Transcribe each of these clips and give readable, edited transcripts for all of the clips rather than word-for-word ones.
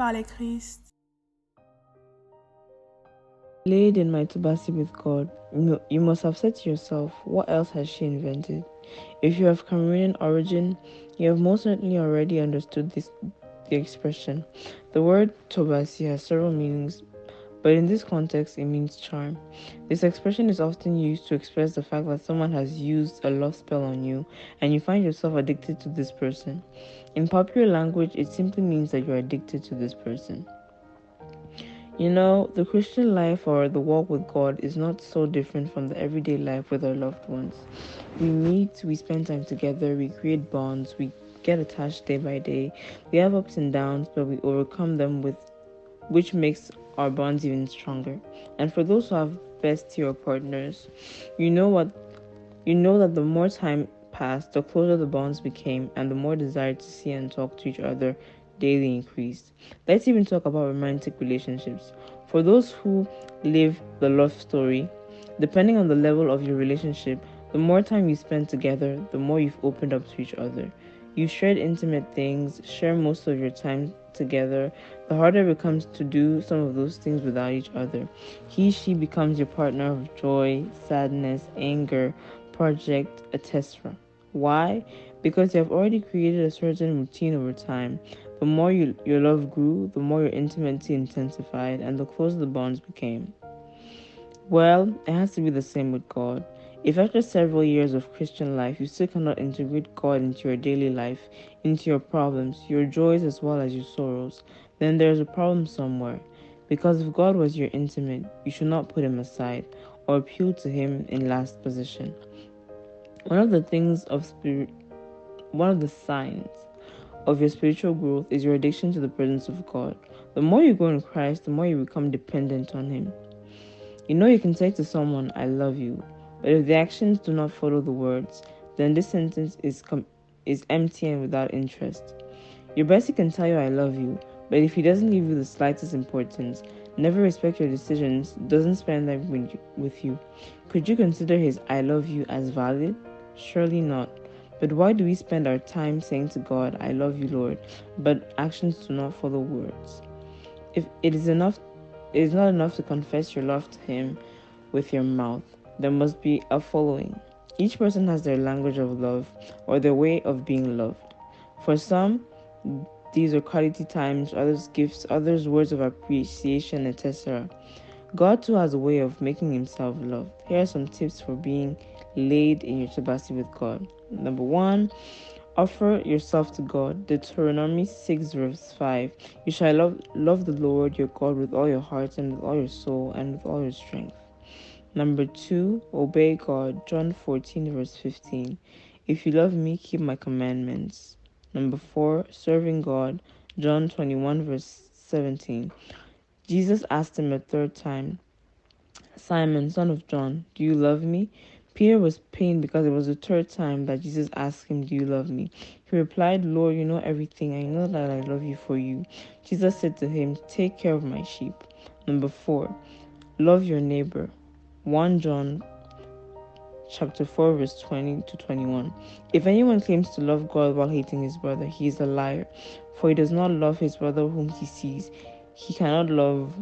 par le Christ. Laid in my tobassi with God, you must have said to yourself, what else has she invented? If you have Cameroonian origin, you have most certainly already understood the expression. The word tobassi has several meanings, but in this context, it means charm. This expression is often used to express the fact that someone has used a love spell on you and you find yourself addicted to this person. In popular language, it simply means that you're addicted to this person. You know, the Christian life or the walk with God is not so different from the everyday life with our loved ones. We meet, we spend time together, we create bonds, we get attached day by day. We have ups and downs, but we overcome them which makes our bonds even stronger. And for those who have bestie or partners, you know that the more time passed, the closer the bonds became, and the more desire to see and talk to each other daily increased. Let's even talk about romantic relationships. For those who live the love story, depending on the level of your relationship, the more time you spend together, the more you've opened up to each other. You shared intimate things, share most of your time together. The harder it becomes to do some of those things without each other. She becomes your partner of joy, sadness, anger, project, etc. Why? Because you have already created a certain routine over time. The more your love grew, the more your intimacy intensified, and the closer the bonds became. Well, it has to be the same with God. If after several years of Christian life you still cannot integrate God into your daily life, into your problems, your joys as well as your sorrows, then there is a problem somewhere. Because if God was your intimate, you should not put him aside or appeal to him in last position. One of the signs of your spiritual growth is your addiction to the presence of God. The more you grow in Christ, the more you become dependent on him. You know you can say to someone, I love you, but if the actions do not follow the words, then this sentence is empty and without interest. Your bestie can tell you I love you, but if he doesn't give you the slightest importance, never respect your decisions, doesn't spend time with you, could you consider his I love you as valid? Surely not. But why do we spend our time saying to God, I love you, Lord, but actions do not follow words? If it is not enough to confess your love to him with your mouth. There must be a following. Each person has their language of love or their way of being loved. For some, these are quality times, others gifts, others words of appreciation, etc. God too has a way of making himself loved. Here are some tips for being laid in your tobassi with God. Number 1, offer yourself to God. Deuteronomy 6 verse 5. You shall love the Lord your God with all your heart and with all your soul and with all your strength. Number 2, obey God. John 14 verse 15. If you love me, keep my commandments. Number 4, serving God. John 21 verse 17. Jesus asked him a third time, Simon, son of John, do you love me? Peter was pained because it was the third time that Jesus asked him, do you love me? He replied, Lord, you know everything. I know that I love you for you. Jesus said to him, take care of my sheep. Number 4, love your neighbor. 1 John chapter 4 verse 20 to 21. If anyone claims to love God while hating his brother, he is a liar. For he does not love his brother whom he sees. He cannot love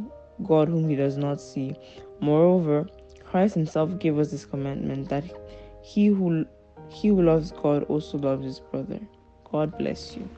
God whom he does not see. Moreover, Christ himself gave us this commandment that he who loves God also loves his brother. God bless you.